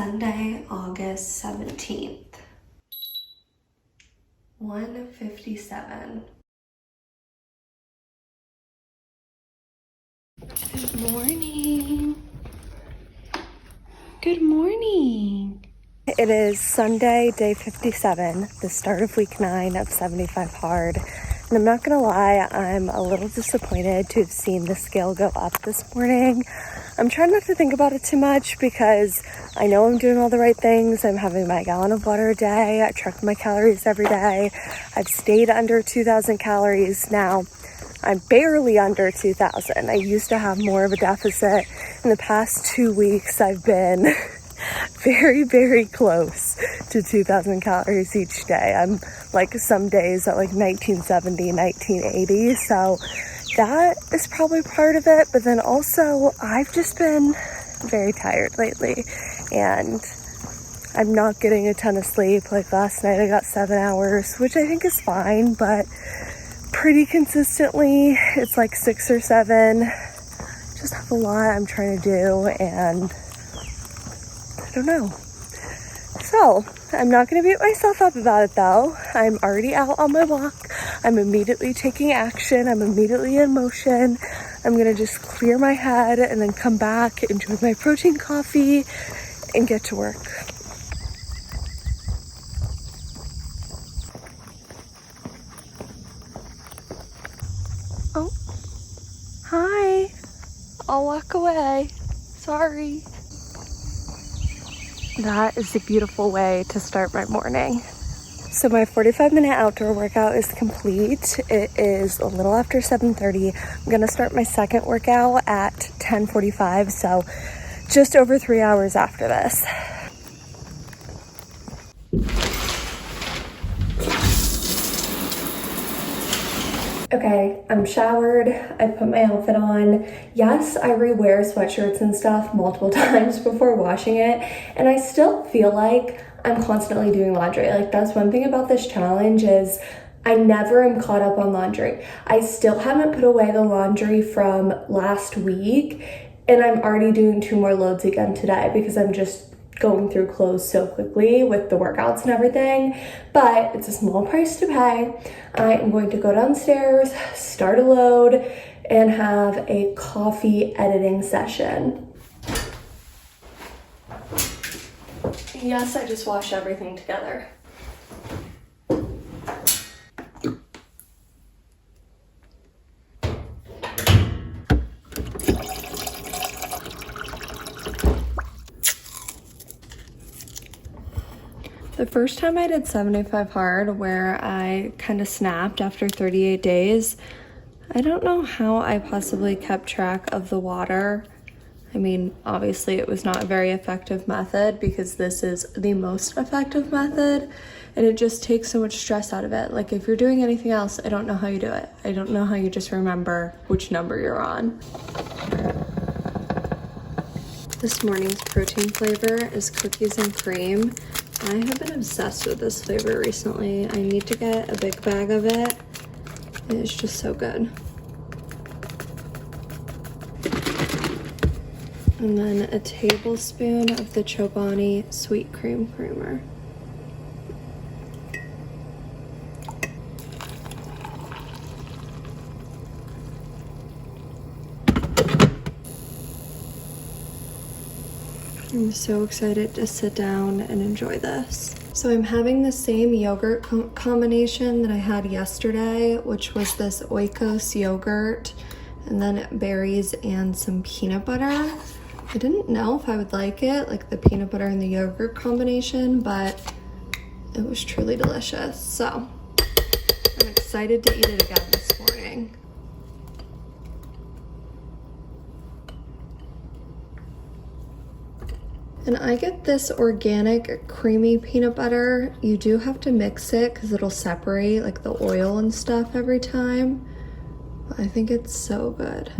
Sunday, August 17th. 1:57. Good morning. Good morning. It is Sunday, day 57, the start of week 9 of 75 hard. And I'm not gonna lie, I'm a little disappointed to have seen the scale go up this morning. I'm trying not to think about it too much because I know I'm doing all the right things. I'm having my gallon of water a day. I track my calories every day. I've stayed under 2,000 calories now. I'm barely under 2,000. I used to have more of a deficit. In the past 2 weeks, I've been very, very close to 2,000 calories each day. I'm like some days at like 1970, 1980. So that is probably part of it. But then also I've just been very tired lately and I'm not getting a ton of sleep. Like last night I got 7 hours, which I think is fine, but pretty consistently it's like 6 or 7. Just have a lot I'm trying to do and I don't know. So I'm not going to beat myself up about it though. I'm already out on my walk. I'm immediately taking action. I'm immediately in motion. I'm going to just clear my head and then come back, enjoy my protein coffee, and get to work. Oh, hi. I'll walk away. Sorry. That is a beautiful way to start my morning. So my 45-minute outdoor workout is complete. It is a little after 7:30. I'm gonna start my second workout at 10:45, so just over 3 hours after this. Okay, I'm showered, I put my outfit on. Yes, I rewear sweatshirts and stuff multiple times before washing it, and I still feel like I'm constantly doing laundry. Like that's one thing about this challenge is I never am caught up on laundry. I still haven't put away the laundry from last week, and I'm already doing 2 more loads again today because I'm just going through clothes so quickly with the workouts and everything, but it's a small price to pay. I am going to go downstairs, start a load, and have a coffee editing session. Yes, I just wash everything together. The first time I did 75 hard where I kind of snapped after 38 days, I don't know how I possibly kept track of the water. I mean, obviously it was not a very effective method because this is the most effective method and it just takes so much stress out of it. Like if you're doing anything else, I don't know how you do it. I don't know how you just remember which number you're on. This morning's protein flavor is cookies and cream. I have been obsessed with this flavor recently. I need to get a big bag of it. It's just so good. And then a tablespoon of the Chobani sweet cream creamer. I'm so excited to sit down and enjoy this. So I'm having the same yogurt combination that I had yesterday, which was this oikos yogurt and then berries and some peanut butter. I didn't know if I would like it, like the peanut butter and the yogurt combination, but it was truly delicious. So I'm excited to eat it again this morning. And I get this organic creamy peanut butter. You do have to mix it because it'll separate like the oil and stuff every time. But I think it's so good.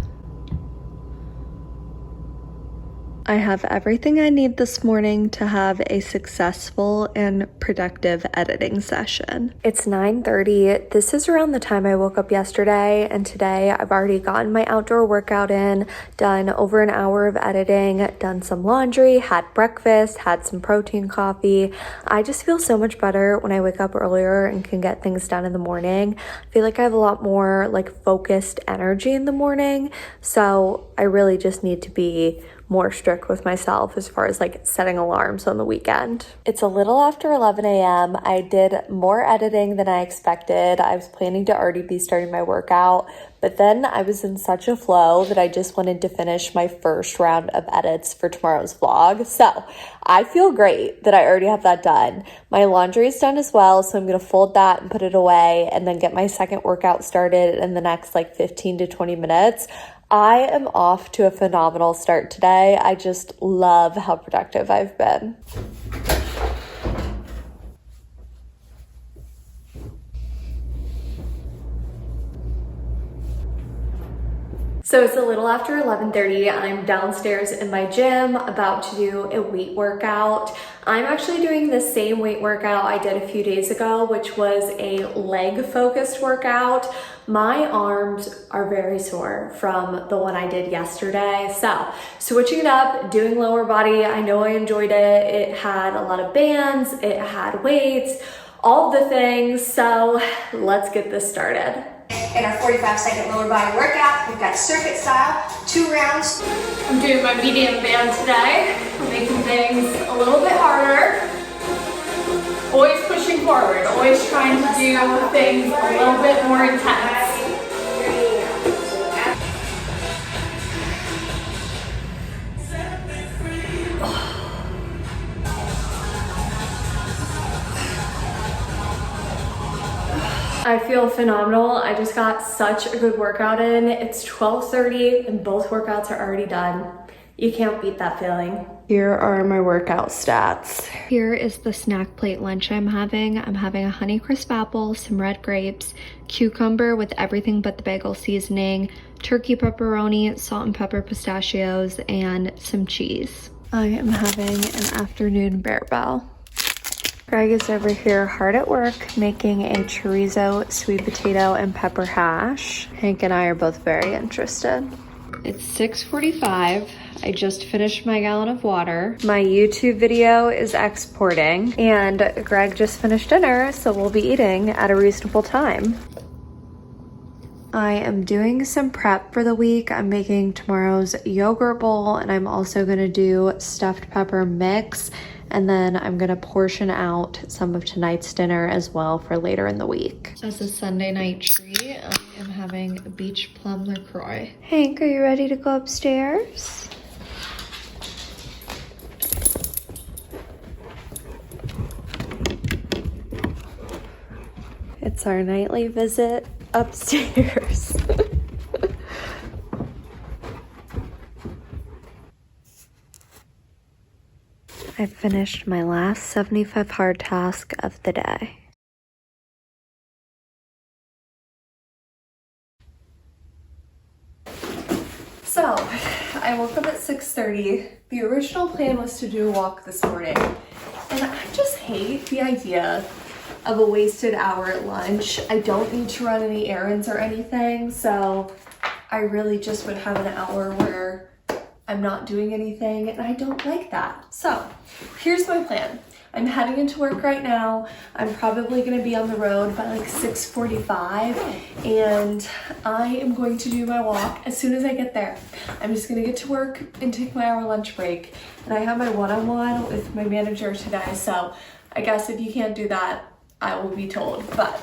I have everything I need this morning to have a successful and productive editing session. It's 9:30. This is around the time I woke up yesterday, and today I've already gotten my outdoor workout in, done over an hour of editing, done some laundry, had breakfast, had some protein coffee. I just feel so much better when I wake up earlier and can get things done in the morning. I feel like I have a lot more focused energy in the morning, so I really just need to be more strict with myself as far as setting alarms on the weekend. It's a little after 11 a.m. I did more editing than I expected. I was planning to already be starting my workout, but then I was in such a flow that I just wanted to finish my first round of edits for tomorrow's vlog. So I feel great that I already have that done. My laundry is done as well, so I'm gonna fold that and put it away and then get my second workout started in the next 15 to 20 minutes. I am off to a phenomenal start today. I just love how productive I've been. So it's a little after 11:30. I'm downstairs in my gym about to do a weight workout. I'm actually doing the same weight workout I did a few days ago, which was a leg focused workout. My arms are very sore from the one I did yesterday. So switching it up, doing lower body. I know I enjoyed it. It had a lot of bands, it had weights, all the things. So let's get this started. In our 45-second lower body workout, we've got circuit style, 2 rounds. I'm doing my medium band today. We're making things a little bit harder. Always pushing forward, always trying to do things a little bit more intense. I feel phenomenal. I just got such a good workout in. It's 12:30 and both workouts are already done. You can't beat that feeling. Here are my workout stats. Here is the snack plate lunch I'm having. I'm having a Honeycrisp apple, some red grapes, cucumber with everything but the bagel seasoning, turkey pepperoni, salt and pepper pistachios, and some cheese. I am having an afternoon bear bell. Greg is over here hard at work making a chorizo, sweet potato, and pepper hash. Hank and I are both very interested. It's 6:45. I just finished my gallon of water. My YouTube video is exporting, and Greg just finished dinner, so we'll be eating at a reasonable time. I am doing some prep for the week. I'm making tomorrow's yogurt bowl, and I'm also gonna do stuffed pepper mix, and then I'm gonna portion out some of tonight's dinner as well for later in the week. As a Sunday night treat, I am having a beach plum LaCroix. Hank, are you ready to go upstairs? It's our nightly visit upstairs. I finished my last 75 hard task of the day. So, I woke up at 6:30. The original plan was to do a walk this morning, and I just hate the idea of a wasted hour at lunch. I don't need to run any errands or anything, so I really just would have an hour where I'm not doing anything, and I don't like that. So here's my plan. I'm heading into work right now. I'm probably gonna be on the road by 6:45, and I am going to do my walk as soon as I get there. I'm just gonna get to work and take my hour lunch break, and I have my one-on-one with my manager today, so I guess if you can't do that, I will be told, but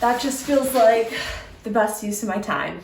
that just feels like the best use of my time.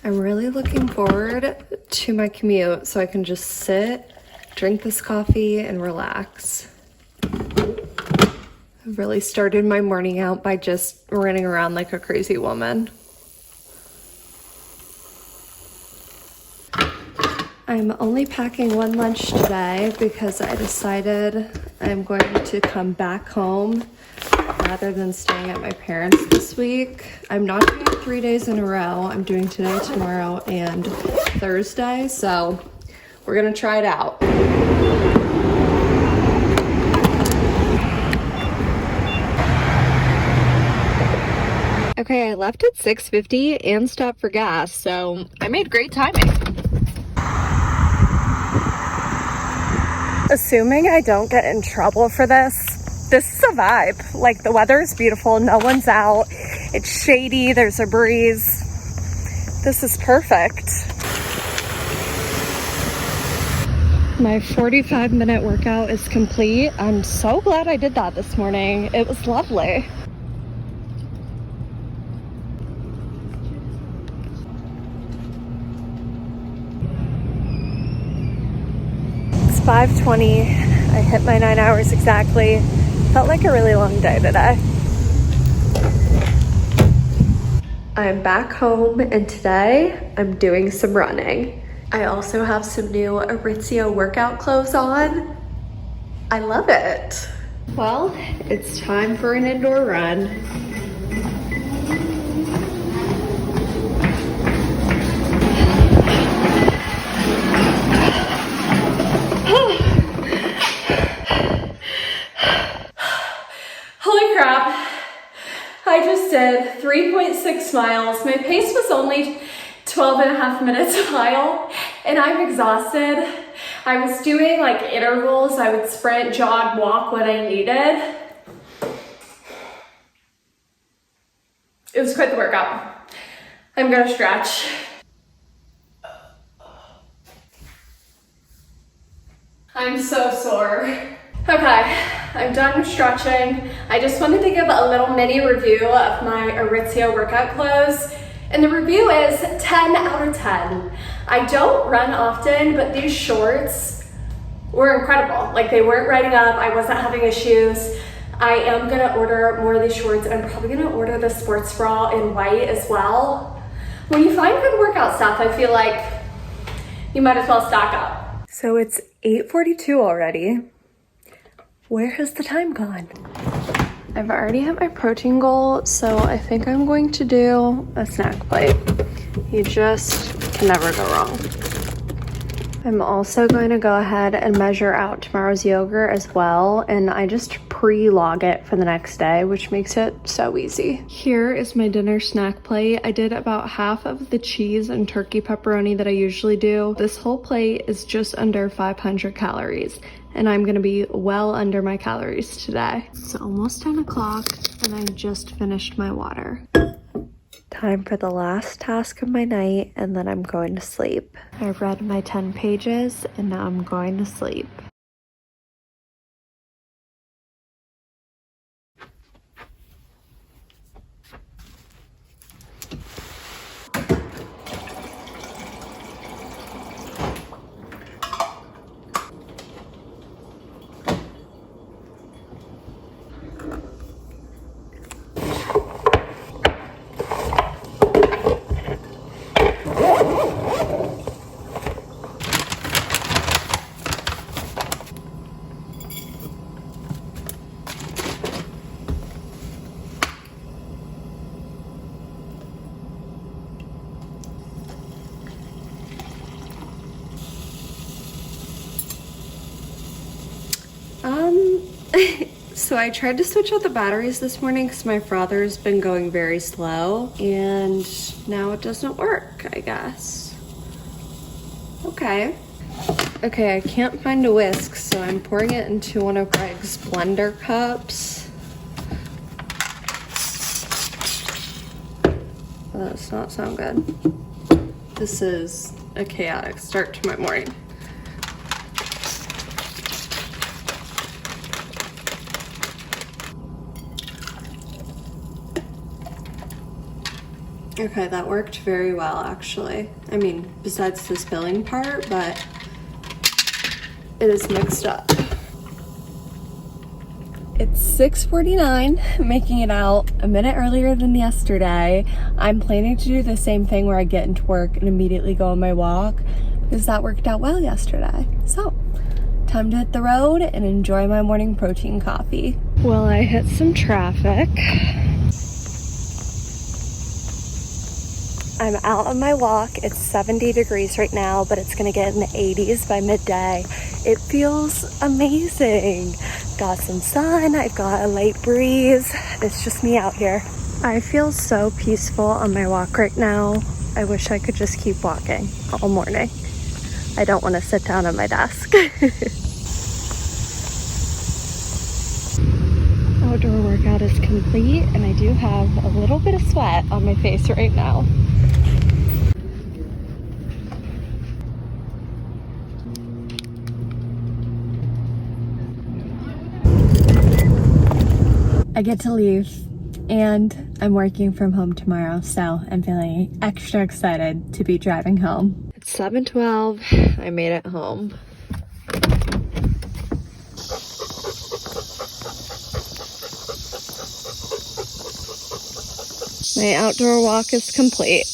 I'm really looking forward to my commute so I can just sit, drink this coffee, and relax. I've really started my morning out by just running around like a crazy woman. I'm only packing one lunch today because I decided I'm going to come back home rather than staying at my parents' this week. I'm not doing it 3 days in a row. I'm doing today, tomorrow, and Thursday, so we're gonna try it out. Okay, I left at 6:50 and stopped for gas, so I made great timing. Assuming I don't get in trouble for this is a vibe. Like, the weather is beautiful, no one's out, it's shady, there's a breeze. This is perfect. My 45-minute workout is complete. I'm so glad I did that this morning. It was lovely. It's 5:20. I hit my 9 hours exactly. Felt like a really long day today. I'm back home and today I'm doing some running. I also have some new Aritzia workout clothes on. I love it. Well, it's time for an indoor run. Holy crap. I just did 3.6 miles. My pace was only 12 and a half minutes a mile, and I'm exhausted. I was doing like intervals. I would sprint, jog, walk when I needed. It was quite the workout. I'm gonna stretch. I'm so sore. Okay, I'm done stretching. I just wanted to give a little mini review of my Aritzia workout clothes. And the review is 10 out of 10. I don't run often, but these shorts were incredible. Like, they weren't riding up, I wasn't having issues. I am gonna order more of these shorts, and I'm probably gonna order the sports bra in white as well. When you find good workout stuff, I feel like you might as well stock up. So it's 8:42 already. Where has the time gone? I've already hit my protein goal, so I think I'm going to do a snack plate. You just can never go wrong. I'm also going to go ahead and measure out tomorrow's yogurt as well, and I just pre-log it for the next day, which makes it so easy. Here is my dinner snack plate. I did about half of the cheese and turkey pepperoni that I usually do. This whole plate is just under 500 calories. And I'm gonna be well under my calories today. It's almost 10 o'clock and I just finished my water. Time for the last task of my night, and then I'm going to sleep. I've read my 10 pages and now I'm going to sleep. So I tried to switch out the batteries this morning because my father's been going very slow, and now it doesn't work, I guess. Okay, I can't find a whisk, so I'm pouring it into one of Greg's blender cups. That does not sound good. This is a chaotic start to my morning. Okay, that worked very well, actually. I mean, besides the spilling part, but it is mixed up. It's 6:49, making it out a minute earlier than yesterday. I'm planning to do the same thing where I get into work and immediately go on my walk because that worked out well yesterday. So, time to hit the road and enjoy my morning protein coffee. Well, I hit some traffic. I'm out on my walk. It's 70 degrees right now, but it's gonna get in the 80s by midday. It feels amazing. Got some sun, I've got a light breeze. It's just me out here. I feel so peaceful on my walk right now. I wish I could just keep walking all morning. I don't want to sit down at my desk. Outdoor workout is complete, and I do have a little bit of sweat on my face right now. I get to leave, and I'm working from home tomorrow, so I'm feeling extra excited to be driving home. It's 7:12. I made it home. My outdoor walk is complete.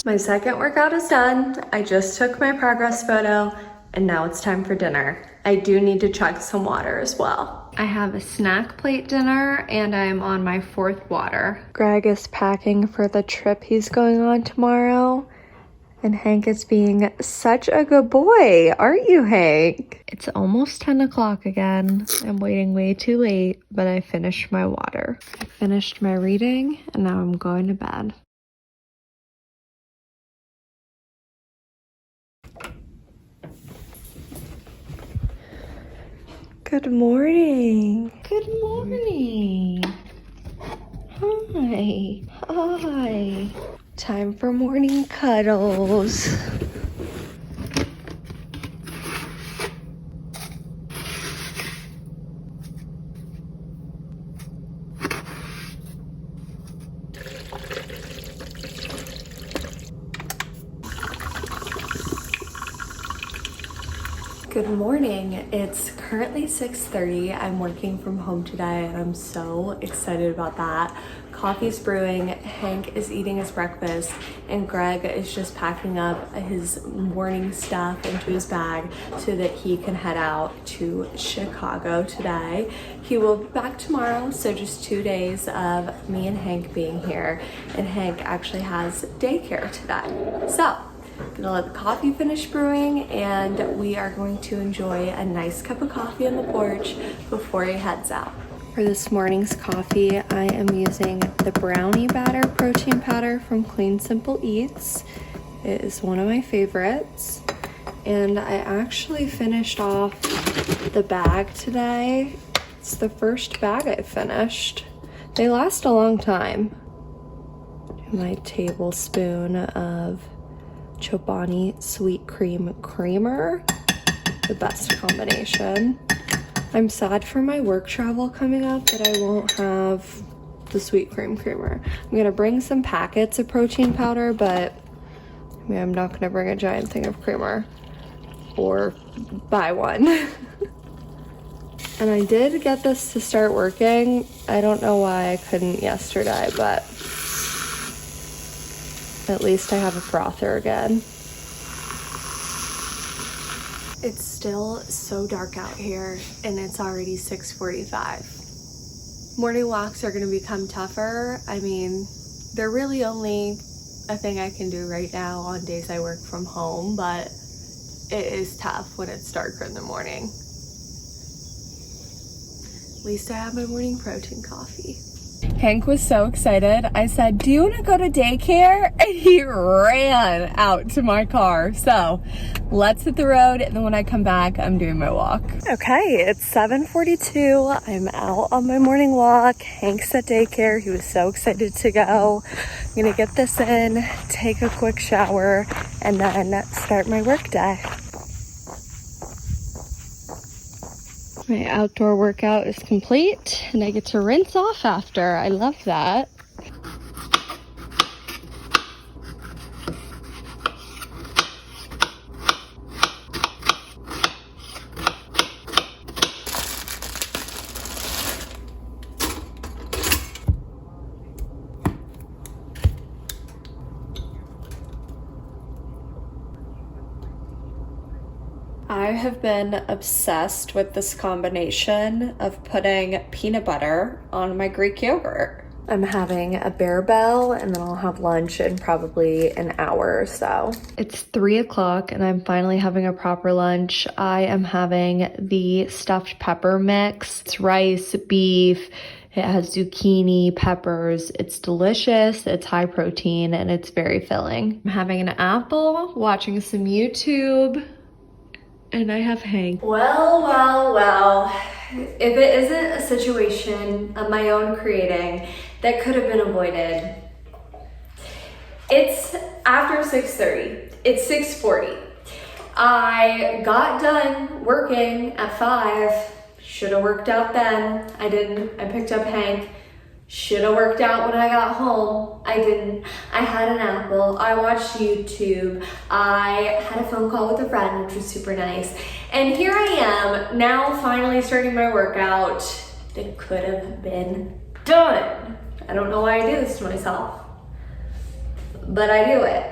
My second workout is done. I just took my progress photo, and now it's time for dinner. I do need to chug some water as well. I have a snack plate dinner, and I'm on my 4th water. Greg is packing for the trip he's going on tomorrow, and Hank is being such a good boy, aren't you, Hank? It's almost 10 o'clock again. I'm waiting way too late, but I finished my water. I finished my reading, and now I'm going to bed. Good morning. Good morning. Hi. Hi. Time for morning cuddles. Good morning. It's currently 6:30. I'm working from home today and I'm so excited about that. Coffee's brewing, Hank is eating his breakfast, and Greg is just packing up his morning stuff into his bag so that he can head out to Chicago today. He will be back tomorrow, so just 2 days of me and Hank being here, and Hank actually has daycare today. So, I'm gonna let the coffee finish brewing, and we are going to enjoy a nice cup of coffee on the porch before he heads out. For this morning's coffee, I am using the brownie batter protein powder from Clean Simple Eats. It is one of my favorites, and I actually finished off the bag today. It's the first bag I finished. They last a long time. My tablespoon of Chobani sweet cream creamer, the best combination. I'm sad for my work travel coming up that I won't have the sweet cream creamer. I'm gonna bring some packets of protein powder, but I mean, I'm not gonna bring a giant thing of creamer or buy one. And I did get this to start working. I don't know why I couldn't yesterday, but at least I have a frother again. It's still so dark out here, and it's already 6:45. Morning walks are gonna become tougher. I mean, they're really only a thing I can do right now on days I work from home, but it is tough when it's darker in the morning. At least I have my morning protein coffee. Hank was so excited. I said, "Do you want to go to daycare?" And he ran out to my car. So let's hit the road, and then when I come back, I'm doing my walk. Okay, it's 7:42. I'm out on my morning walk. Hank's at daycare. He was so excited to go. I'm gonna get this in, take a quick shower, and then start my work day. My outdoor workout is complete, and I get to rinse off after. I love that. I have been obsessed with this combination of putting peanut butter on my Greek yogurt. I'm having a Bear Bell and then I'll have lunch in probably an hour or so. It's 3 o'clock and I'm finally having a proper lunch. I am having the stuffed pepper mix. It's rice, beef, it has zucchini, peppers. It's delicious, it's high protein, and it's very filling. I'm having an apple, watching some YouTube, and I have Hank. Well. If it isn't a situation of my own creating that could have been avoided, it's after 6:30. It's 6:40. I got done working at 5. Should have worked out then. I didn't. I picked up Hank. Should have worked out when I got home. I didn't. I had an apple. I watched YouTube. I had a phone call with a friend, which was super nice. And here I am, now finally starting my workout that could have been done. I don't know why I do this to myself, but I do it.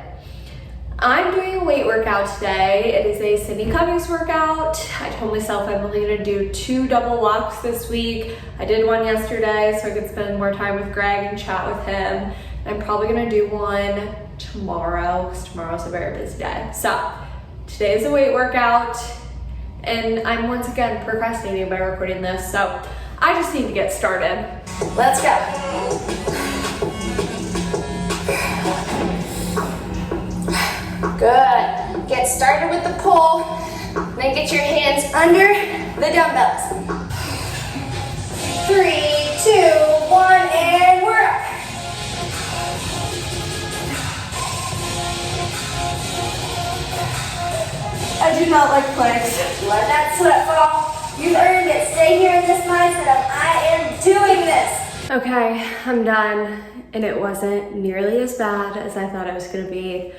I'm doing a weight workout today. It is a Sydney Cummings workout. I told myself I'm only gonna do 2 double walks this week. I did one yesterday so I could spend more time with Greg and chat with him. I'm probably gonna do one tomorrow because tomorrow's a very busy day. So today is a weight workout and I'm once again procrastinating by recording this. So I just need to get started. Let's go. Good. Get started with the pull. Then get your hands under the dumbbells. 3, 2, 1, and we're up. I do not like planks. Let that sweat fall. You've earned it. Stay here in this mindset of I am doing this. Okay, I'm done. And it wasn't nearly as bad as I thought it was going to be.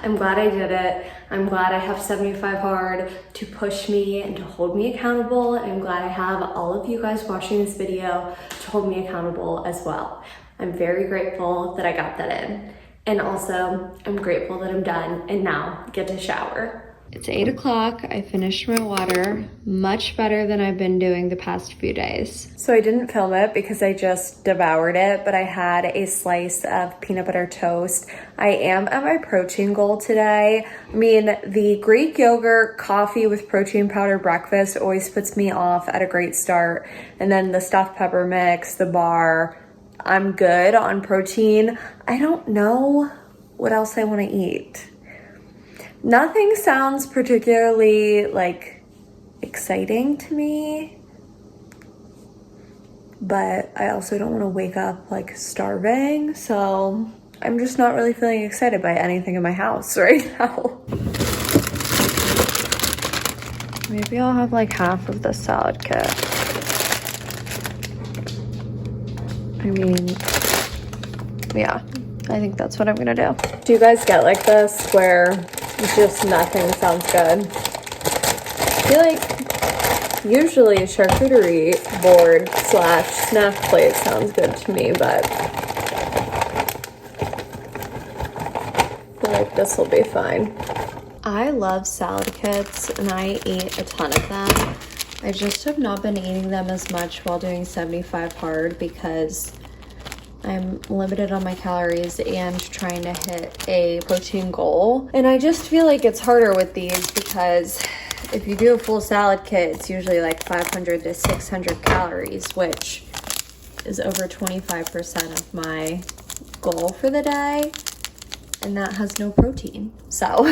I'm glad I did it. I'm glad I have 75 Hard to push me and to hold me accountable. And I'm glad I have all of you guys watching this video to hold me accountable as well. I'm very grateful that I got that in. And also, I'm grateful that I'm done and now get to shower. It's 8 o'clock. I finished my water. Much better than I've been doing the past few days. So I didn't film it because I just devoured it, but I had a slice of peanut butter toast. I am at my protein goal today. I mean, the Greek yogurt, coffee with protein powder breakfast always puts me off at a great start. And then the stuffed pepper mix, the bar, I'm good on protein. I don't know what else I want to eat. Nothing sounds particularly like exciting to me, but I also don't want to wake up like starving, so I'm just not really feeling excited by anything in my house right now. Maybe I'll have like half of the salad kit. I mean, yeah, I think that's what I'm gonna do. Do you guys get like this where just nothing sounds good? I feel like usually a charcuterie board / snack plate sounds good to me, but I feel like this will be fine. I love salad kits and I eat a ton of them. I just have not been eating them as much while doing 75 Hard because I'm limited on my calories and trying to hit a protein goal. And I just feel like it's harder with these because if you do a full salad kit, it's usually like 500 to 600 calories, which is over 25% of my goal for the day. And that has no protein. So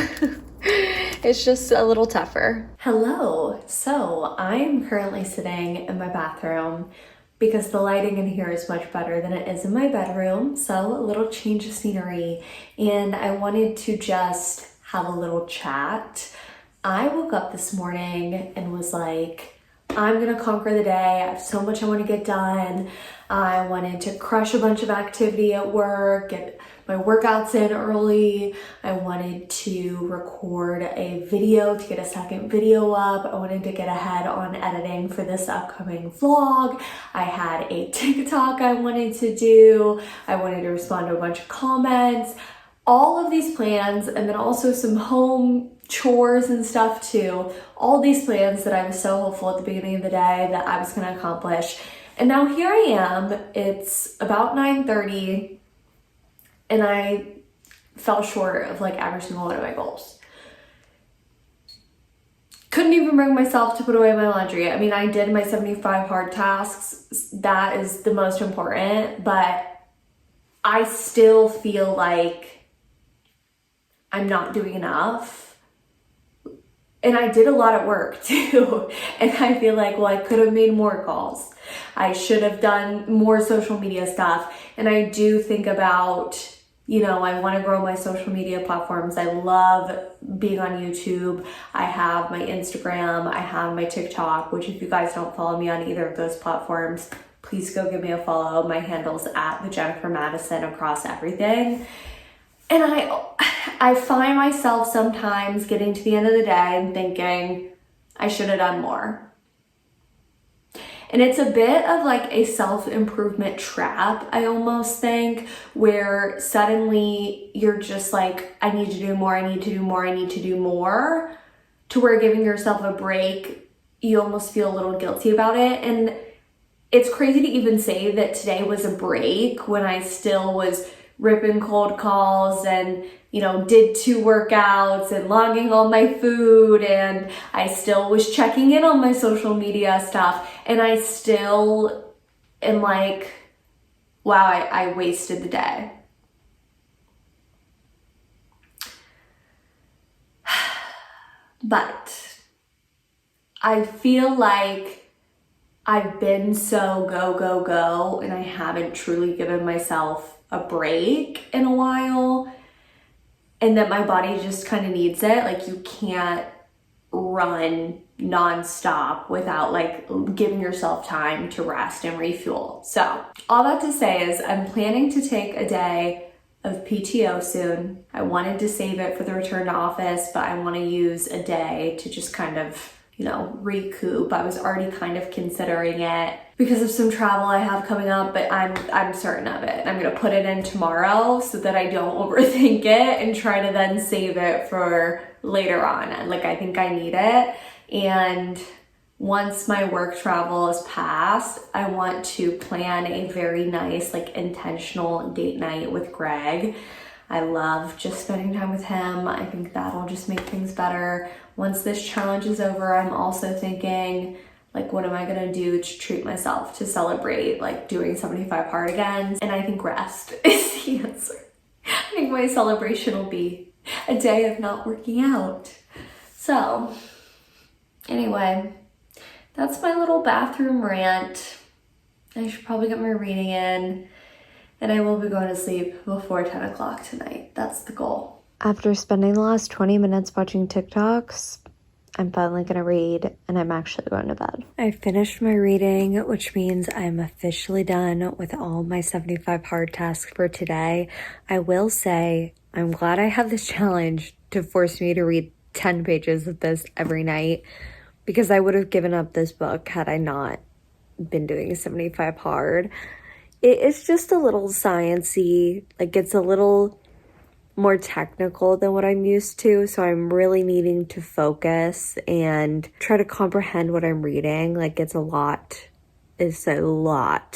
it's just a little tougher. Hello. So I'm currently sitting in my bathroom because the lighting in here is much better than it is in my bedroom. So a little change of scenery. And I wanted to just have a little chat. I woke up this morning and was like, I'm gonna conquer the day. I have so much I wanna get done. I wanted to crush a bunch of activity at work, get my workouts in early. I wanted to record a video to get a second video up. I wanted to get ahead on editing for this upcoming vlog. I had a TikTok I wanted to do. I wanted to respond to a bunch of comments. All of these plans, and then also some home chores and stuff too. All these plans that I was so hopeful at the beginning of the day that I was gonna accomplish. And now here I am, it's about 9:30 and I fell short of like every single one of my goals. Couldn't even bring myself to put away my laundry. I mean, I did my 75 hard tasks. That is the most important, but I still feel like I'm not doing enough. And I did a lot of work too. And I feel like, well, I could have made more calls. I should have done more social media stuff. And I do think about, you know, I want to grow my social media platforms. I love being on YouTube. I have my Instagram. I have my TikTok, which if you guys don't follow me on either of those platforms, please go give me a follow. My handle's at the Jennifer Madison across everything. And I find myself sometimes getting to the end of the day and thinking, I should have done more. And it's a bit of like a self-improvement trap, I almost think, where suddenly you're just like, I need to do more, I need to do more, I need to do more, to where giving yourself a break, you almost feel a little guilty about it. And it's crazy to even say that today was a break when I still was ripping cold calls and, you know, did 2 workouts and logging all my food, and I still was checking in on my social media stuff, and I still am like, wow, I wasted the day. But I feel like I've been so go, go, go, and I haven't truly given myself a break in a while, and that my body just kind of needs it. Like, you can't run nonstop without like giving yourself time to rest and refuel. So all that to say is I'm planning to take a day of PTO soon. I wanted to save it for the return to office, but I want to use a day to just kind of, you know, recoup. I was already kind of considering it because of some travel I have coming up, but I'm certain of it. I'm gonna put it in tomorrow so that I don't overthink it and try to then save it for later on. Like, I think I need it. And once my work travel is past, I want to plan a very nice, like, intentional date night with Greg. I love just spending time with him. I think that'll just make things better. Once this challenge is over, I'm also thinking, like, what am I gonna do to treat myself to celebrate, like, doing 75 hard again? And I think rest is the answer. I think my celebration will be a day of not working out. So, anyway, that's my little bathroom rant. I should probably get my reading in, and I will be going to sleep before 10 o'clock tonight. That's the goal. After spending the last 20 minutes watching TikToks, I'm finally gonna read, and I'm actually going to bed. I finished my reading, which means I'm officially done with all my 75 hard tasks for today. I will say, I'm glad I have this challenge to force me to read 10 pages of this every night, because I would have given up this book had I not been doing 75 hard. It's just a little sciencey, like, it's a little more technical than what I'm used to, so I'm really needing to focus and try to comprehend what I'm reading. Like, it's a lot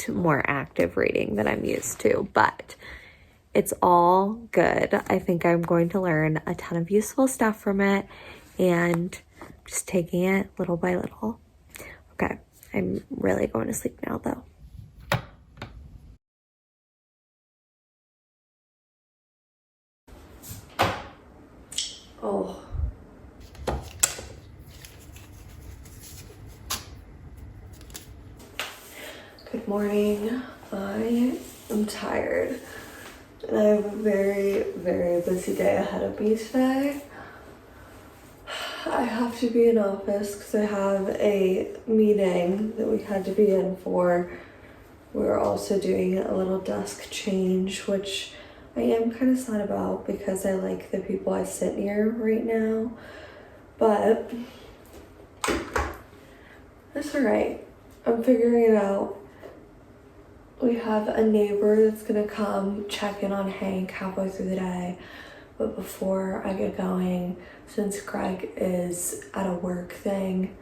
more active reading than I'm used to, but it's all good. I think I'm going to learn a ton of useful stuff from it, and just taking it little by little. Okay, I'm really going to sleep now though. Oh. Good morning. I am tired, and I have a very, very busy day ahead of me today. I have to be in office because I have a meeting that we had to be in for. We're also doing a little desk change, which I am kind of sad about because I like the people I sit near right now, but that's all right. I'm figuring it out. We have a neighbor that's gonna come check in on Hank halfway through the day, But before I get going, since Craig is at a work thing,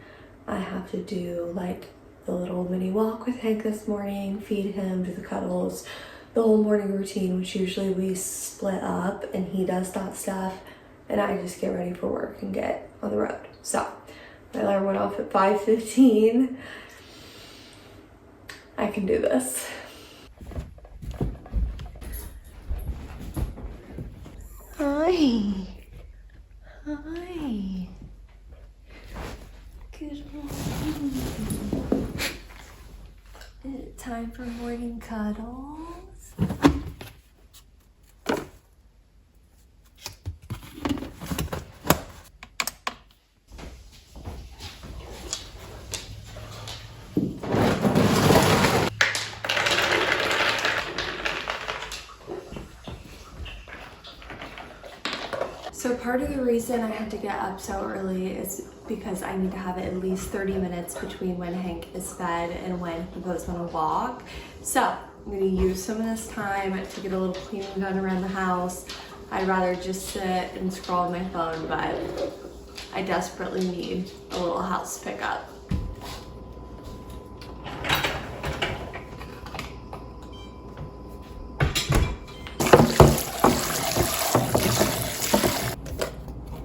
I have to do like the little mini walk with Hank this morning, feed him, do the cuddles, the whole morning routine, which usually we split up and he does that stuff and I just get ready for work and get on the road. So my alarm went off at 5:15. I can do this. Hi. Hi. Good morning. Is it time for morning cuddles? So part of the reason I had to get up so early is because I need to have at least 30 minutes between when Hank is fed and when he goes on a walk. So I'm gonna use some of this time to get a little cleaning done around the house. I'd rather just sit and scroll on my phone, but I desperately need a little house pickup.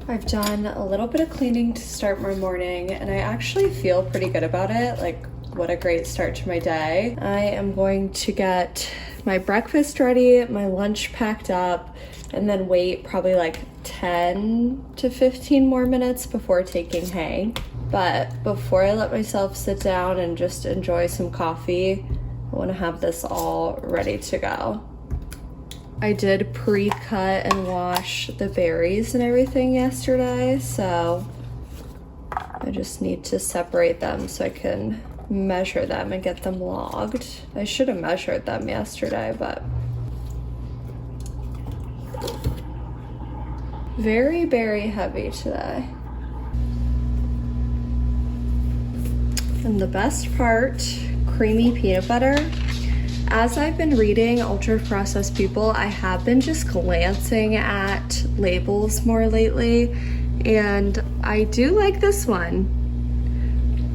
I've done a little bit of cleaning to start my morning and I actually feel pretty good about it. Like, what a great start to my day. I am going to get my breakfast ready, my lunch packed up, and then wait probably like 10 to 15 more minutes before taking Hank. But before I let myself sit down and just enjoy some coffee, I want to have this all ready to go. I did pre-cut and wash the berries and everything yesterday, so I just need to separate them so I can measure them and get them logged. I should have measured them yesterday, but very berry heavy today. And the best part, creamy peanut butter. As I've been reading ultra-processed people, I have been just glancing at labels more lately, and I do like this one.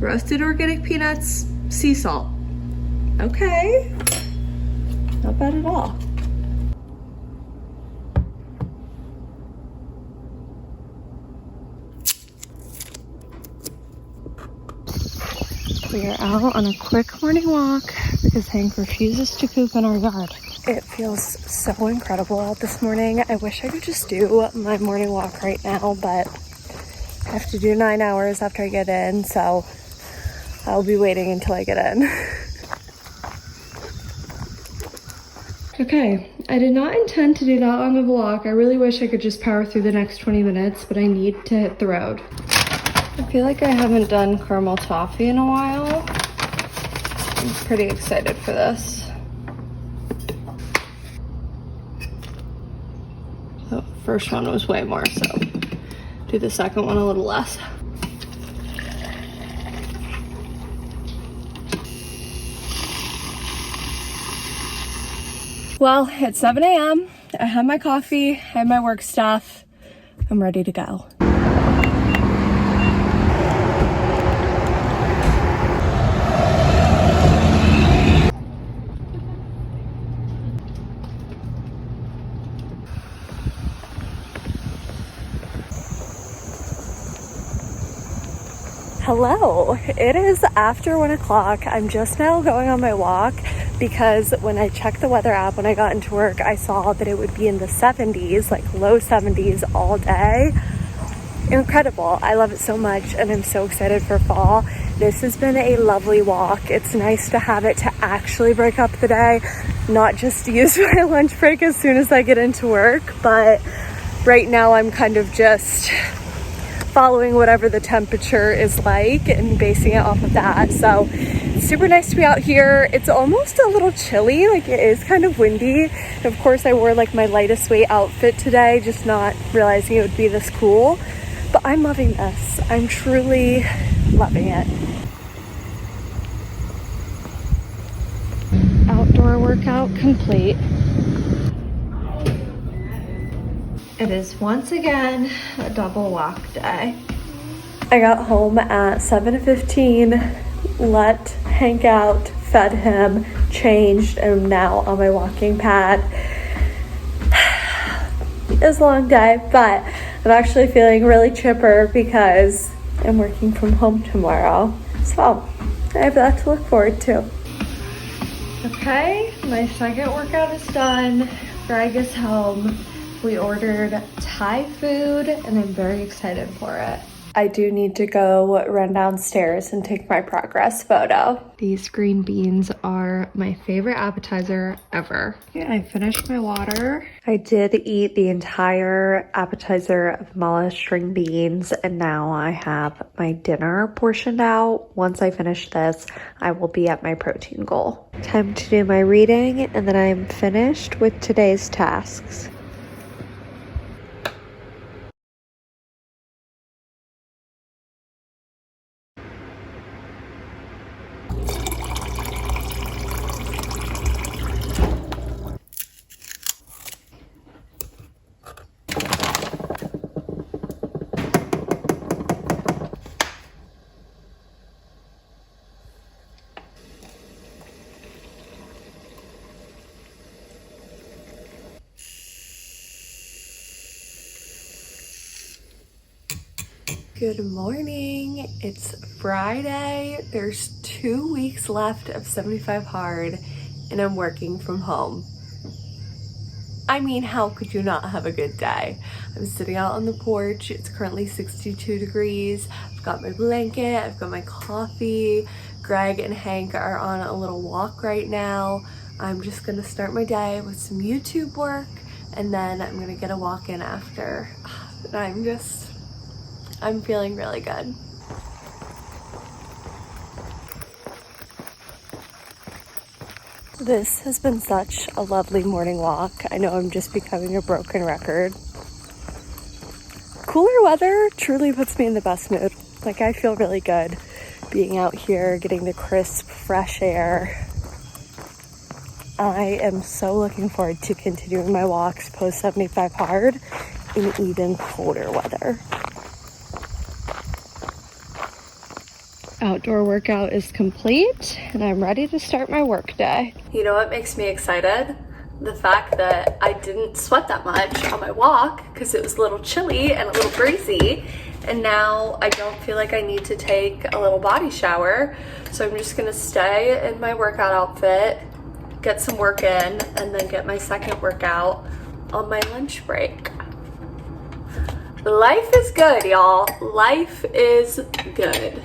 Roasted organic peanuts, sea salt. Okay, not bad at all. We are out on a quick morning walk because Hank refuses to poop in our yard. It feels so incredible out this morning. I wish I could just do my morning walk right now, but I have to do 9 hours after I get in, so I'll be waiting until I get in. Okay, I did not intend to do that long of a walk. I really wish I could just power through the next 20 minutes, but I need to hit the road. I feel like I haven't done caramel toffee in a while. I'm pretty excited for this. The first one was way more, so do the second one a little less. Well, it's 7 a.m. I have my coffee, I have my work stuff. I'm ready to go. Hello, it is after 1 o'clock. I'm just now going on my walk because when I checked the weather app when I got into work, I saw that it would be in the 70s, like low 70s all day. Incredible. I love it so much and I'm so excited for fall. This has been a lovely walk. It's nice to have it to actually break up the day, not just use my lunch break as soon as I get into work, but right now I'm kind of just following whatever the temperature is like and basing it off of that. So it's super nice to be out here. It's almost a little chilly, like it is kind of windy. And of course I wore like my lightest weight outfit today, just not realizing it would be this cool. But I'm loving this. I'm truly loving it. Outdoor workout complete. It is once again a double walk day. I got home at 7:15, let Hank out, fed him, changed, and I'm now on my walking pad. It's a long day, but I'm actually feeling really chipper because I'm working from home tomorrow. So I have that to look forward to. Okay, my second workout is done. Greg is home. We ordered Thai food and I'm very excited for it. I do need to go run downstairs and take my progress photo. These green beans are my favorite appetizer ever. Yeah, I finished my water. I did eat the entire appetizer of mala string beans and now I have my dinner portioned out. Once I finish this, I will be at my protein goal. Time to do my reading and then I'm finished with today's tasks. Good morning. It's Friday. There's 2 weeks left of 75 hard and I'm working from home. I mean, how could you not have a good day? I'm sitting out on the porch. It's currently 62 degrees. I've got my blanket, I've got my coffee. Greg and Hank are on a little walk right now. I'm just gonna start my day with some YouTube work and then I'm gonna get a walk in after. And I'm feeling really good. This has been such a lovely morning walk. I know I'm just becoming a broken record. Cooler weather truly puts me in the best mood. Like, I feel really good being out here, getting the crisp, fresh air. I am so looking forward to continuing my walks post 75 hard in even colder weather. Outdoor workout is complete and I'm ready to start my work day. You know what makes me excited? The fact that I didn't sweat that much on my walk because it was a little chilly and a little breezy, and now I don't feel like I need to take a little body shower. So I'm just gonna stay in my workout outfit, get some work in, and then get my second workout on my lunch break. Life is good, y'all. Life is good.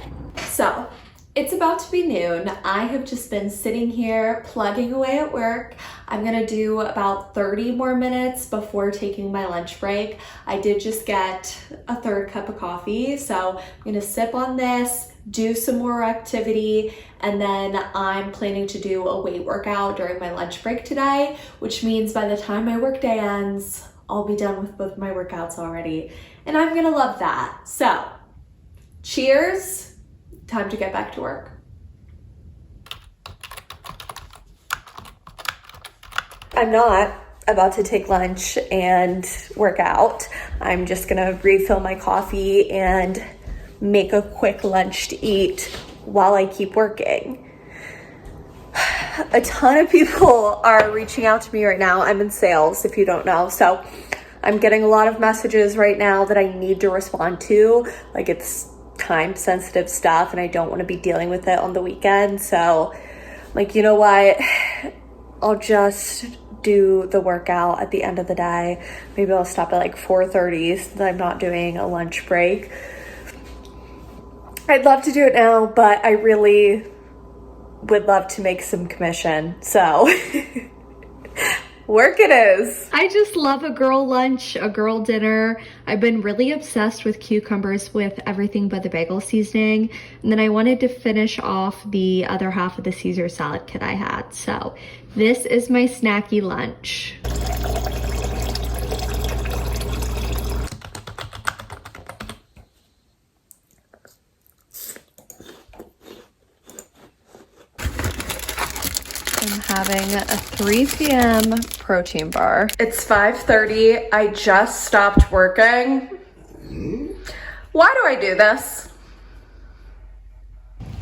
So, it's about to be noon. I have just been sitting here plugging away at work. I'm gonna do about 30 more minutes before taking my lunch break. I did just get a third cup of coffee, so I'm gonna sip on this, do some more activity, and then I'm planning to do a weight workout during my lunch break today, which means by the time my workday ends, I'll be done with both my workouts already, and I'm gonna love that. So, cheers. Time to get back to work. I'm not about to take lunch and work out. I'm just gonna refill my coffee and make a quick lunch to eat while I keep working. A ton of people are reaching out to me right now. I'm in sales, if you don't know. So I'm getting a lot of messages right now that I need to respond to. Like, it's time sensitive stuff and I don't want to be dealing with it on the weekend. So, like, you know what? I'll just do the workout at the end of the day. Maybe I'll stop at like 4:30 so that I'm not doing a lunch break. I'd love to do it now, but I really would love to make some commission. So work it is. I just love a girl lunch, a girl dinner. I've been really obsessed with cucumbers with everything but the bagel seasoning. And then I wanted to finish off the other half of the Caesar salad kit I had. So this is my snacky lunch. I'm having a 3 p.m. protein bar. It's 5:30. I just stopped working. Why do I do this?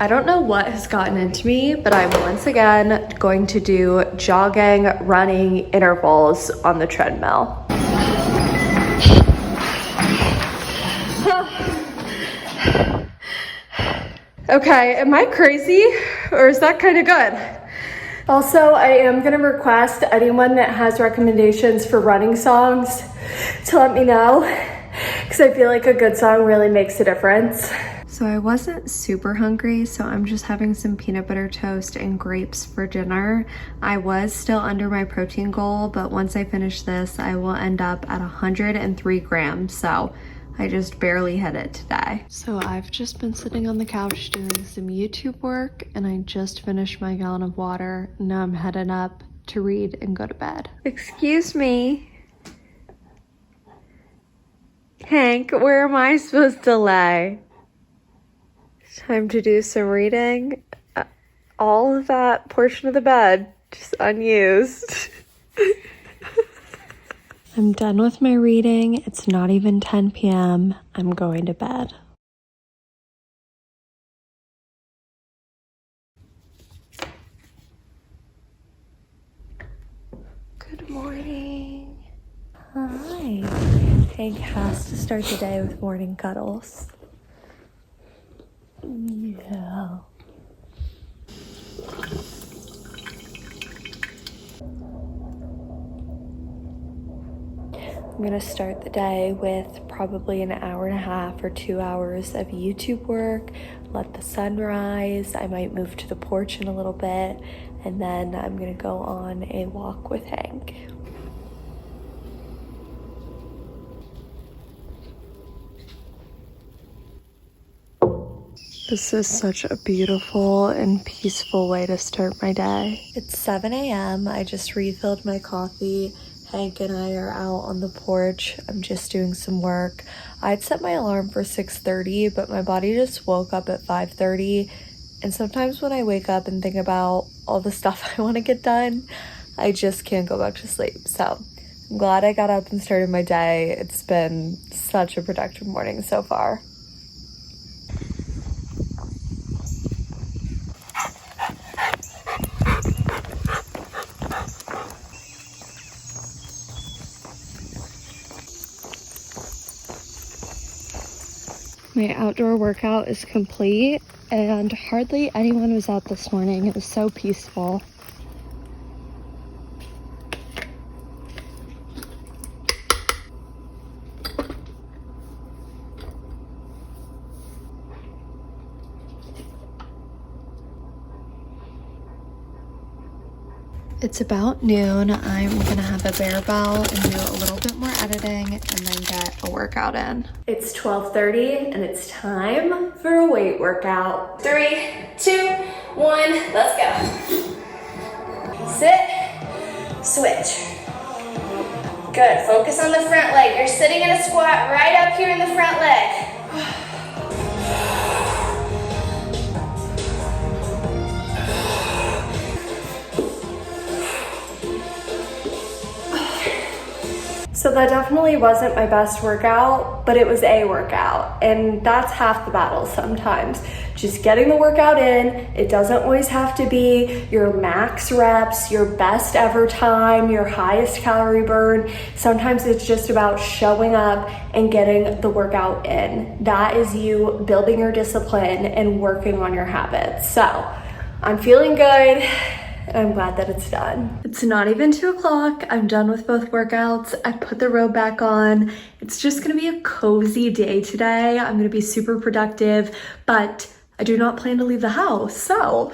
I don't know what has gotten into me, but I'm once again going to do jogging, running intervals on the treadmill. Okay, am I crazy or is that kind of good? Also, I am gonna request anyone that has recommendations for running songs to let me know, because I feel like a good song really makes a difference. So I wasn't super hungry, so I'm just having some peanut butter toast and grapes for dinner. I was still under my protein goal, but once I finish this, I will end up at 103 grams, so I just barely hit it today. So I've just been sitting on the couch doing some YouTube work, and I just finished my gallon of water. Now I'm headed up to read and go to bed. Excuse me. Hank, where am I supposed to lay? Time to do some reading. All of that portion of the bed, just unused. I'm done with my reading. It's not even 10 p.m. I'm going to bed. Good morning. Hi. Hank has to start the day with morning cuddles. Yeah. I'm gonna start the day with probably an hour and a half or 2 hours of YouTube work, let the sun rise. I might move to the porch in a little bit, and then I'm gonna go on a walk with Hank. This is such a beautiful and peaceful way to start my day. It's 7 a.m. I just refilled my coffee. Hank and I are out on the porch. I'm just doing some work. I'd set my alarm for 6:30, but my body just woke up at 5:30. And sometimes when I wake up and think about all the stuff I want to get done, I just can't go back to sleep. So I'm glad I got up and started my day. It's been such a productive morning so far. My outdoor workout is complete, and hardly anyone was out this morning. It was so peaceful. It's about noon. I'm gonna have a barbell and do a little bit more editing and then get a workout in. It's 12:30 and it's time for a weight workout. 3, 2, 1, let's go. Sit, switch. Good, focus on the front leg. You're sitting in a squat right up here in the front leg. So that definitely wasn't my best workout, but it was a workout, and that's half the battle sometimes. Just getting the workout in. It doesn't always have to be your max reps, your best ever time, your highest calorie burn. Sometimes it's just about showing up and getting the workout in. That is you building your discipline and working on your habits. So I'm feeling good. I'm glad that it's done. It's not even 2 o'clock. I'm done with both workouts. I put the robe back on. It's just gonna be a cozy day today. I'm gonna be super productive, but I do not plan to leave the house. So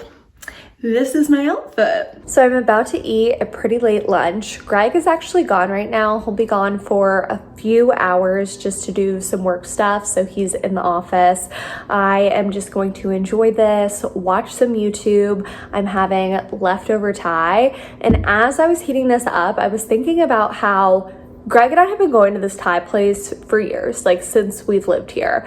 this is my outfit. So I'm about to eat a pretty late lunch. Greg is actually gone right now. He'll be gone for a few hours just to do some work stuff. So he's in the office. I am just going to enjoy this, watch some YouTube. I'm having leftover Thai. And as I was heating this up, I was thinking about how Greg and I have been going to this Thai place for years, like since we've lived here.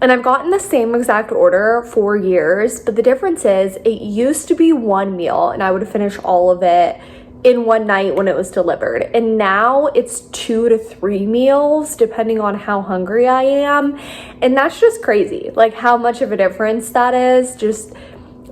And I've gotten the same exact order for years, but the difference is it used to be one meal and I would finish all of it in one night when it was delivered. And now it's 2 to 3 meals depending on how hungry I am. And that's just crazy, like how much of a difference that is, just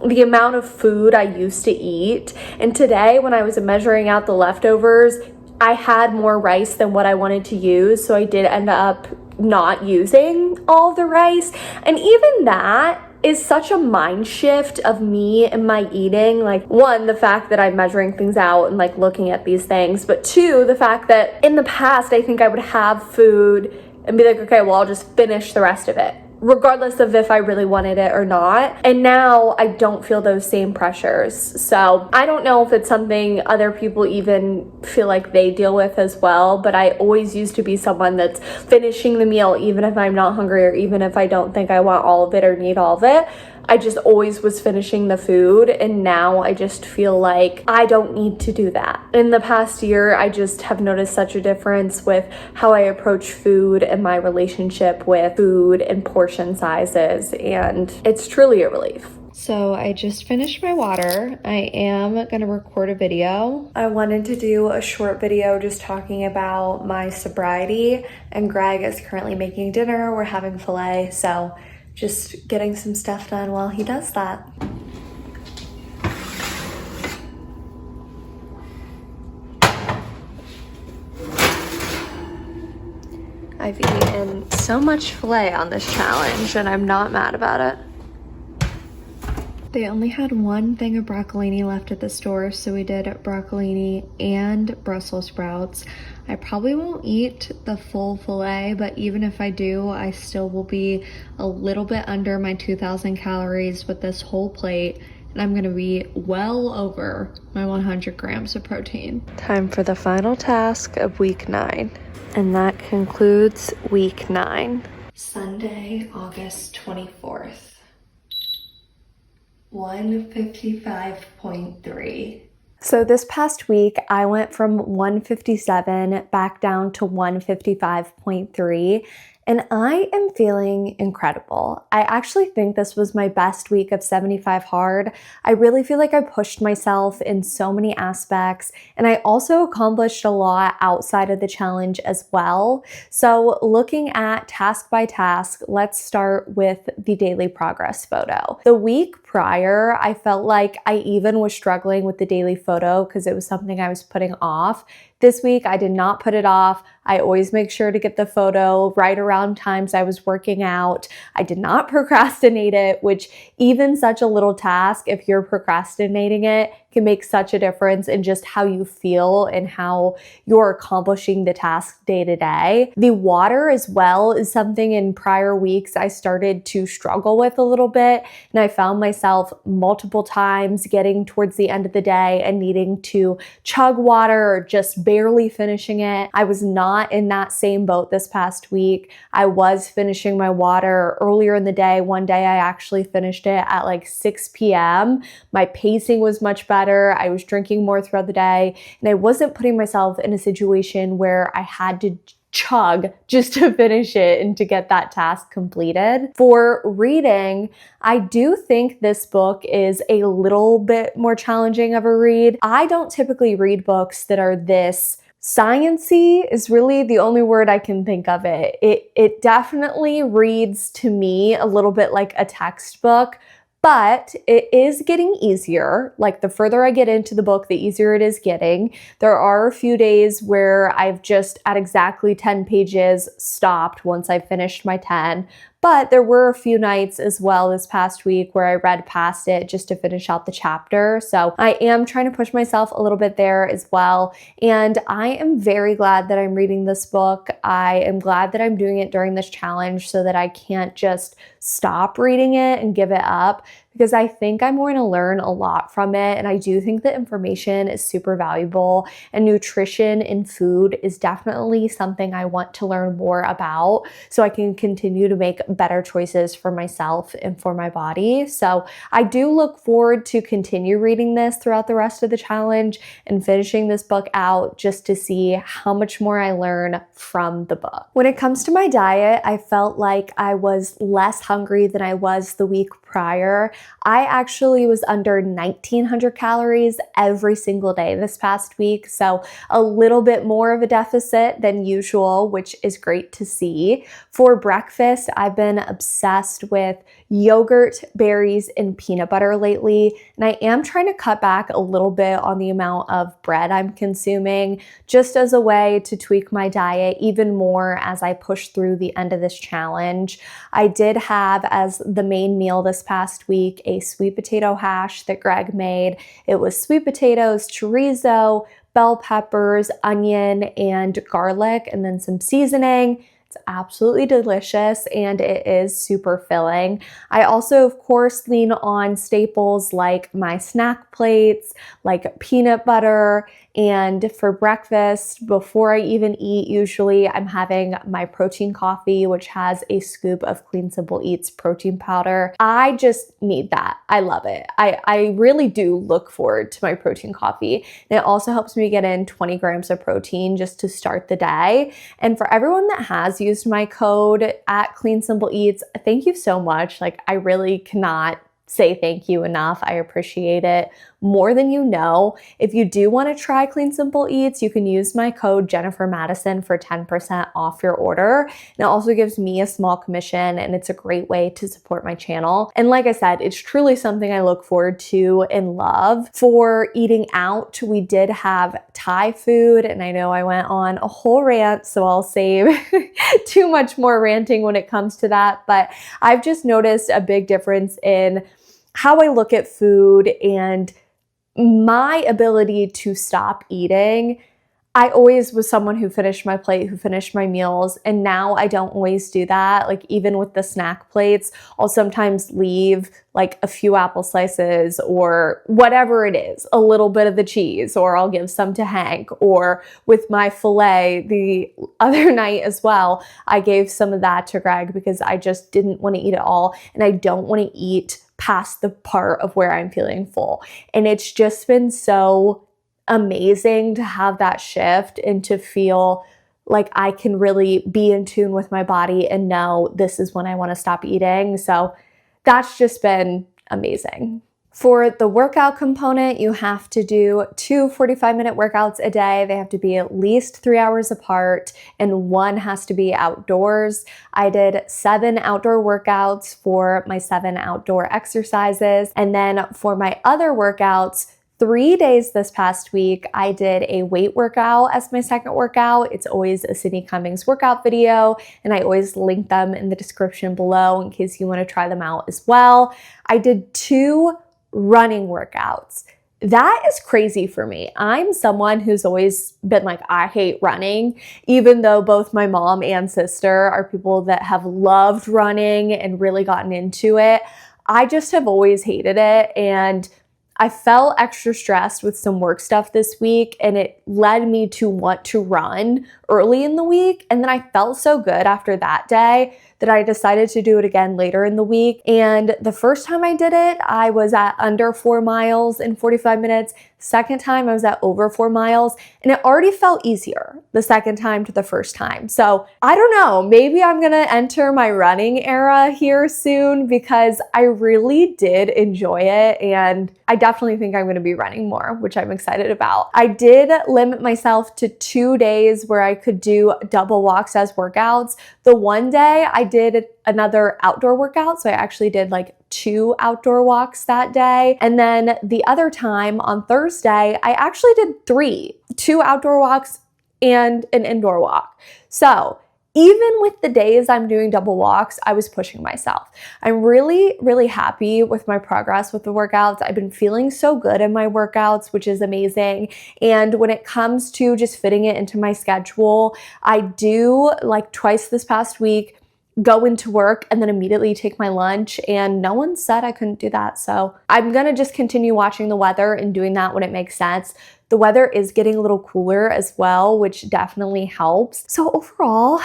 the amount of food I used to eat. And today when I was measuring out the leftovers, I had more rice than what I wanted to use, so I did end up not using all the rice. And even that is such a mind shift of me and my eating. Like, one, the fact that I'm measuring things out and like looking at these things, but two, the fact that in the past I think I would have food and be like, okay, well, I'll just finish the rest of it, regardless of if I really wanted it or not. And now I don't feel those same pressures. So I don't know if it's something other people even feel like they deal with as well, but I always used to be someone that's finishing the meal even if I'm not hungry or even if I don't think I want all of it or need all of it. I just always was finishing the food, and now I just feel like I don't need to do that. In the past year, I just have noticed such a difference with how I approach food and my relationship with food and portion sizes, and it's truly a relief. So I just finished my water. I am gonna record a video. I wanted to do a short video just talking about my sobriety, and Greg is currently making dinner. We're having filet, so just getting some stuff done while he does that. I've eaten so much filet on this challenge and I'm not mad about it. They only had one thing of broccolini left at the store, so we did broccolini and Brussels sprouts. I probably won't eat the full filet, but even if I do, I still will be a little bit under my 2,000 calories with this whole plate, and I'm gonna be well over my 100 grams of protein. Time for the final task of week 9, and that concludes week 9. Sunday, August 24th. 155.3. So this past week, I went from 157 back down to 155.3, and I am feeling incredible. I actually think this was my best week of 75 hard. I really feel like I pushed myself in so many aspects, and I also accomplished a lot outside of the challenge as well. So looking at task by task, let's start with the daily progress photo. The week prior, I felt like I even was struggling with the daily photo because it was something I was putting off. This week, I did not put it off. I always make sure to get the photo right around times I was working out. I did not procrastinate it, which even such a little task, if you're procrastinating it, can make such a difference in just how you feel and how you're accomplishing the task day to day. The water as well is something in prior weeks I started to struggle with a little bit, and I found myself multiple times getting towards the end of the day and needing to chug water or just barely finishing it. I was not in that same boat this past week. I was finishing my water earlier in the day. One day I actually finished it at like 6 p.m. My pacing was much better. I was drinking more throughout the day, and I wasn't putting myself in a situation where I had to chug just to finish it and to get that task completed. For reading, I do think this book is a little bit more challenging of a read. I don't typically read books that are this science-y is really the only word I can think of it. It definitely reads to me a little bit like a textbook, but it is getting easier. Like the further I get into the book, the easier it is getting. There are a few days where I've just at exactly 10 pages stopped once I finished my 10. But there were a few nights as well this past week where I read past it just to finish out the chapter. So I am trying to push myself a little bit there as well. And I am very glad that I'm reading this book. I am glad that I'm doing it during this challenge so that I can't just stop reading it and give it up, because I think I'm going to learn a lot from it. And I do think the information is super valuable, and nutrition in food is definitely something I want to learn more about so I can continue to make better choices for myself and for my body. So I do look forward to continue reading this throughout the rest of the challenge and finishing this book out just to see how much more I learn from the book. When it comes to my diet, I felt like I was less hungry than I was the week prior. I actually was under 1,900 calories every single day this past week, so a little bit more of a deficit than usual, which is great to see. For breakfast, I've been obsessed with yogurt, berries, and peanut butter lately, and I am trying to cut back a little bit on the amount of bread I'm consuming, just as a way to tweak my diet even more as I push through the end of this challenge. I did have as the main meal this past week a sweet potato hash that Greg made. It was sweet potatoes, chorizo, bell peppers, onion, and garlic, and then some seasoning. It's absolutely delicious and it is super filling. I also, of course, lean on staples like my snack plates, like peanut butter, and for breakfast, before I even eat, usually I'm having my protein coffee, which has a scoop of Clean Simple Eats protein powder. I just need that. I love it. I really do look forward to my protein coffee. And it also helps me get in 20 grams of protein just to start the day. And for everyone that has used my code at Clean Simple Eats, thank you so much. Like, I really cannot say thank you enough. I appreciate it more than you know. If you do want to try Clean Simple Eats, you can use my code Jennifer Madison for 10% off your order. And it also gives me a small commission, and it's a great way to support my channel. And like I said, it's truly something I look forward to and love. For eating out, we did have Thai food, and I know I went on a whole rant, so I'll save too much more ranting when it comes to that. But I've just noticed a big difference in how I look at food and my ability to stop eating. I always was someone who finished my plate, who finished my meals, and now I don't always do that. Like, even with the snack plates, I'll sometimes leave like a few apple slices or whatever it is, a little bit of the cheese, or I'll give some to Hank. Or with my filet the other night as well, I gave some of that to Greg because I just didn't want to eat it all, and I don't want to eat past the part of where I'm feeling full. And it's just been so amazing to have that shift and to feel like I can really be in tune with my body and know this is when I want to stop eating. So that's just been amazing. For the workout component, you have to do 2 45-minute workouts a day. They have to be at least 3 hours apart, and one has to be outdoors. I did 7 outdoor workouts for my 7 outdoor exercises. And then for my other workouts, 3 days this past week, I did a weight workout as my second workout. It's always a Sydney Cummings workout video, and I always link them in the description below in case you want to try them out as well. I did 2 running workouts. That is crazy for me. I'm someone who's always been like, I hate running, even though both my mom and sister are people that have loved running and really gotten into it. I just have always hated it, and I felt extra stressed with some work stuff this week, and it led me to want to run early in the week. And then I felt so good after that day that I decided to do it again later in the week. And the first time I did it, I was at under 4 miles in 45 minutes. Second time, I was at over 4 miles, and it already felt easier the second time to the first time. So I don't know, maybe I'm gonna enter my running era here soon because I really did enjoy it, and I definitely think I'm gonna be running more, which I'm excited about. I did limit myself to 2 days where I could do double walks as workouts. The one day I did another outdoor workout, so I actually did like 2 outdoor walks that day. And then the other time on Thursday, I actually did 3, 2 outdoor walks and an indoor walk. So even with the days I'm doing double walks, I was pushing myself. I'm really, really happy with my progress with the workouts. I've been feeling so good in my workouts, which is amazing. And when it comes to just fitting it into my schedule, I do like twice this past week go into work and then immediately take my lunch, and no one said I couldn't do that. So I'm gonna just continue watching the weather and doing that when it makes sense. The weather is getting a little cooler as well, which definitely helps. So overall,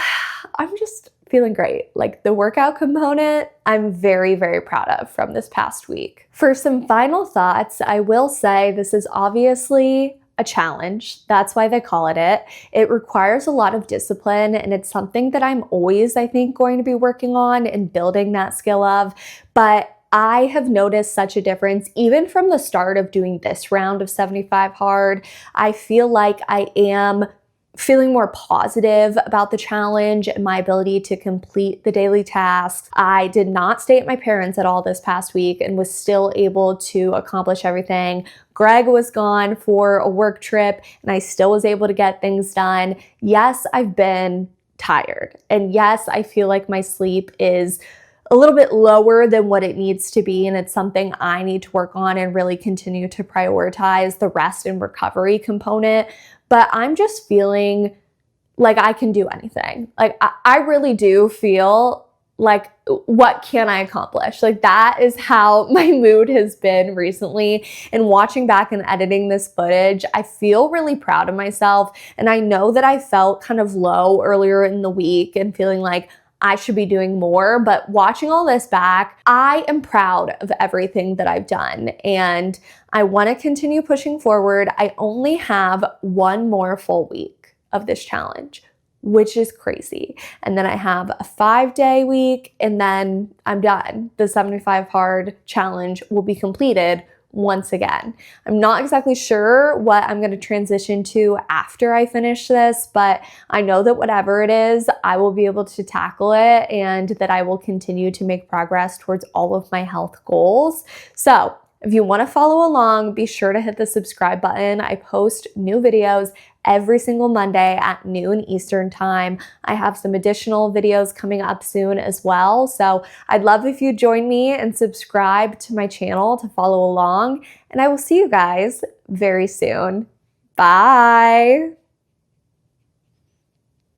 I'm just feeling great. Like the workout component, I'm very, very proud of from this past week. For some final thoughts, I will say this is obviously a challenge. That's why they call it. It requires a lot of discipline, and it's something that I'm always, I think, going to be working on and building that skill of. But I have noticed such a difference even from the start of doing this round of 75 hard. I feel like I am feeling more positive about the challenge and my ability to complete the daily tasks. I did not stay at my parents' at all this past week and was still able to accomplish everything. Greg was gone for a work trip and I still was able to get things done. Yes, I've been tired. And yes, I feel like my sleep is a little bit lower than what it needs to be. And it's something I need to work on and really continue to prioritize the rest and recovery component. But I'm just feeling like I can do anything. Like I really do feel like, what can I accomplish? Like that is how my mood has been recently. And watching back and editing this footage, I feel really proud of myself. And I know that I felt kind of low earlier in the week and feeling like I should be doing more, but watching all this back, I am proud of everything that I've done and I want to continue pushing forward. I only have one more full week of this challenge, which is crazy. And then I have a 5-day week and then I'm done. The 75 hard challenge will be completed once again. I'm not exactly sure what I'm going to transition to after I finish this, but I know that whatever it is, I will be able to tackle it and that I will continue to make progress towards all of my health goals. So if you want to follow along, be sure to hit the subscribe button. I post new videos every single Monday at noon Eastern time. I have some additional videos coming up soon as well. So I'd love if you join me and subscribe to my channel to follow along. And I will see you guys very soon. Bye.